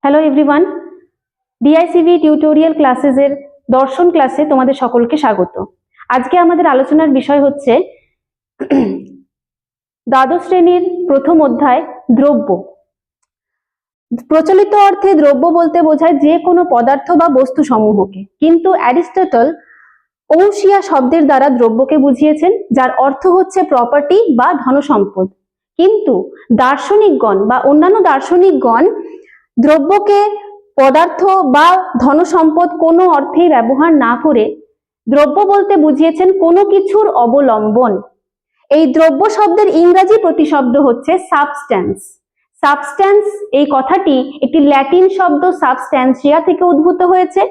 Hello everyone, ডিআইসিভি tutorial ক্লাসেসের দর্শন ক্লাসে তোমাদের সকলকে স্বাগত। আজকে আমাদের আলোচনার বিষয় হচ্ছে দ্বাদশ শ্রেণীর প্রথম অধ্যায় দ্রব্য। প্রচলিত অর্থে দ্রব্য বলতে বোঝায় যে কোনো পদার্থ বা বস্তু সমূহকে, কিন্তু অ্যারিস্টটল ঔষিয়া শব্দের দ্বারা দ্রব্যকে বুঝিয়েছেন, যার অর্থ হচ্ছে প্রপার্টি বা ধনসম্পদ। কিন্তু দার্শনিকগণ বা অন্যান্য দার্শনিকগণ দ্রব্যকে পদার্থ বা ধনসম্পদ কোনো অর্থেই ব্যবহার না করে দ্রব্য বলতে বুঝিয়েছেন কোনো কিছুর অবলম্বন। এই দ্রব্য শব্দের ইংরেজি প্রতিশব্দ হচ্ছে সাবস্ট্যান্স। সাবস্ট্যান্স এই কথাটি একটি ল্যাটিন শব্দ সাবস্ট্যান্সিয়া থেকে উদ্ভূত হয়েছে।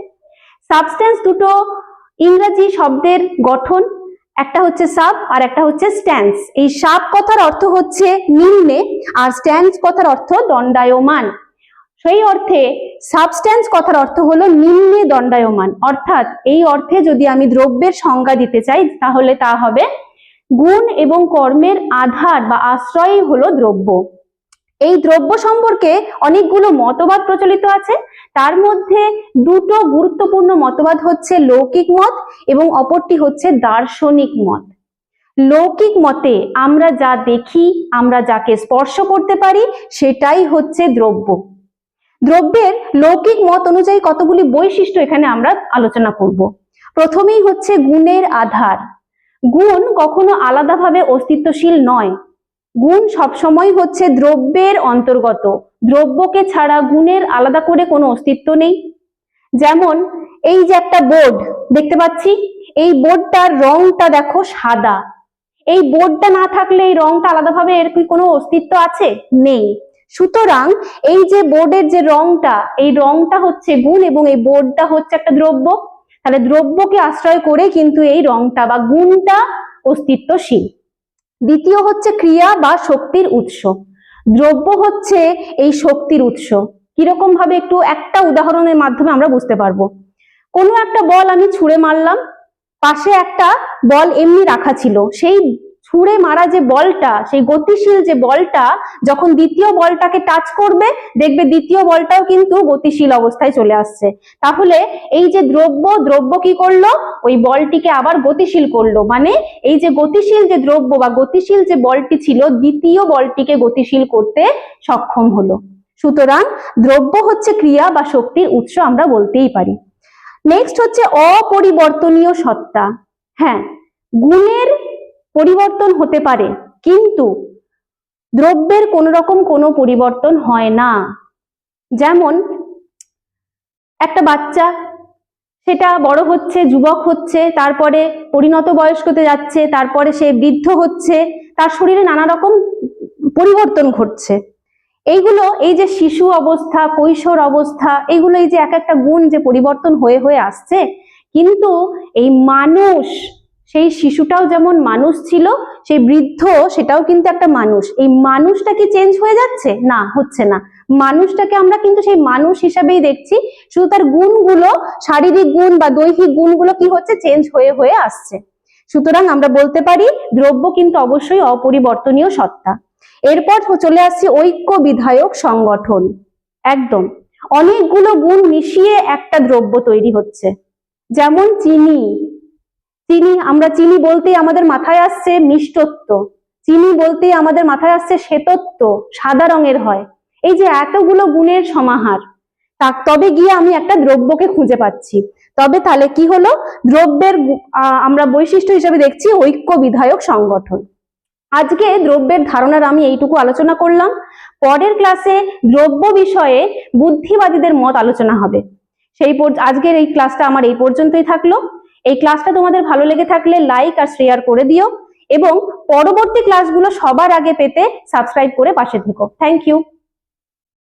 সাবস্ট্যান্স দুটো ইংরেজি শব্দের গঠন, একটা হচ্ছে সাব আর একটা হচ্ছে স্ট্যান্স। এই সাব কথার অর্থ হচ্ছে নিম্নে আর স্ট্যান্স কথার অর্থ দণ্ডায়মান। সেই অর্থে সাবস্ট্যান্স কথার অর্থ হলো নিম্নে দণ্ডায়মান, অর্থাৎ এই অর্থে যদি আমি দ্রব্যের সংজ্ঞা দিতে চাই তাহলে তা হবে গুণ এবং কর্মের আধার বা আশ্রয়ই হলো দ্রব্য। এই দ্রব্য সম্পর্কে অনেকগুলো মতবাদ প্রচলিত আছে। তার মধ্যে দুটো গুরুত্বপূর্ণ মতবাদ হচ্ছে লৌকিক মত এবং অপরটি হচ্ছে দার্শনিক মত। লৌকিক মতে আমরা যা দেখি, আমরা যাকে স্পর্শ করতে পারি সেটাই হচ্ছে দ্রব্য। দ্রব্যের লৌকিক মত অনুযায়ী কতগুলি বৈশিষ্ট্য এখানে আমরা আলোচনা করব। প্রথমেই হচ্ছে গুণের আধার। গুণ কখনো আলাদাভাবে অস্তিত্বশীল নয়, গুণ সবসময় হচ্ছে দ্রব্যের অন্তর্গত। দ্রব্যকে ছাড়া গুণের আলাদা করে কোনো অস্তিত্ব নেই। যেমন এই যে একটা বোর্ড দেখতে পাচ্ছি, এই বোর্ডটার রংটা দেখো সাদা। এই বোর্ডটা না থাকলে এই রংটা আলাদাভাবে এর কি কোনো অস্তিত্ব আছে? নেই। সুতরাং এই যে বোর্ডের যে রংটা, এই রংটা হচ্ছে গুণ এবং এই বোর্ডটা হচ্ছে একটা দ্রব্য। তাহলে দ্রব্যকে আশ্রয় করে কিন্তু এই রংটা বা গুণটা অস্তিত্বশীল। দ্বিতীয় হচ্ছে ক্রিয়া বা শক্তির উৎস। দ্রব্য হচ্ছে এই শক্তির উৎস। কিরকম ভাবে একটু একটা উদাহরণের মাধ্যমে আমরা বুঝতে পারবো। কোনো একটা বল আমি ছুঁড়ে মারলাম, পাশে একটা বল এমনি রাখা ছিল, সেই ছুঁড়ে মারা যে বলটা, সেই গতিশীল যে বলটা যখন দ্বিতীয় বলটাকে টাচ করবে দেখবে দ্বিতীয় বলটাও কিন্তু গতিশীল অবস্থায় চলে আসছে। তাহলে এই যে দ্রব্য কি করলো? ওই বলটিকে আবার গতিশীল করলো, মানে এই যে গতিশীল যে দ্রব্য বা গতিশীল যে বলটি ছিল দ্বিতীয় বলটিকে গতিশীল করতে সক্ষম হলো। সুতরাং দ্রব্য হচ্ছে ক্রিয়া বা শক্তির উৎস আমরা বলতেই পারি। নেক্সট হচ্ছে অপরিবর্তনীয় সত্তা। হ্যাঁ, গুণের পরিবর্তন হতে পারে কিন্তু দ্রব্যের কোন রকম কোনো পরিবর্তন হয় না। যেমন একটা বাচ্চা, সেটা বড় হচ্ছে, যুবক হচ্ছে, তারপরে পরিণত বয়স্কতে যাচ্ছে, তারপরে সে বৃদ্ধ হচ্ছে, তার শরীরে নানা রকম পরিবর্তন ঘটছে। এইগুলো এই যে শিশু অবস্থা, কৈশোর অবস্থা, এইগুলো এই যে এক একটা গুণ যে পরিবর্তন হয়ে হয়ে আসছে, কিন্তু এই মানুষ, সেই শিশুটাও যেমন মানুষ ছিল, সেই বৃদ্ধ সেটাও কিন্তু একটা মানুষ। এই মানুষটা কি চেঞ্জ হয়ে যাচ্ছে? না, হচ্ছে না। মানুষটাকে আমরা কিন্তু সেই মানুষ হিসাবেই দেখছি, শুধু তার গুণগুলো, শারীরিক গুণ বা দৈহিক গুণগুলো কি হচ্ছে? চেঞ্জ হয়ে হয়ে আসছে। সুতরাং আমরা বলতে পারি দ্রব্য কিন্তু অবশ্যই অপরিবর্তনীয় সত্তা। এরপর চলে আসছে ঐক্য বিধায়ক সংগঠন। একদম অনেকগুলো গুণ মিশিয়ে একটা দ্রব্য তৈরি হচ্ছে। যেমন চিনি, আমরা চিনি বলতেই আমাদের মাথায় আসছে মিষ্টত্ব, চিনি বলতেই আমাদের মাথায় আসছে শ্বেতত্ব, সাদা রঙের হয়। এই যে এতগুলো গুণের সমাহার, তবে গিয়ে আমি একটা দ্রব্যকে খুঁজে পাচ্ছি। তবে তাহলে কি হলো? দ্রব্যের আমরা বৈশিষ্ট্য হিসেবে দেখছি ঐক্য বিধায়ক সংগঠন। আজকে দ্রব্যের ধারণার আমি এইটুকু আলোচনা করলাম। পরের ক্লাসে দ্রব্য বিষয়ে বুদ্ধিবাদীদের মত আলোচনা হবে। আজকের এই ক্লাসটা আমার এই পর্যন্তই থাকলো। এই ক্লাসটা তোমাদের ভালো লেগে থাকলে লাইক আর শেয়ার করে দিও এবং পরবর্তী ক্লাসগুলো সবার আগে পেতে সাবস্ক্রাইব করে পাশে থেকো। Thank you.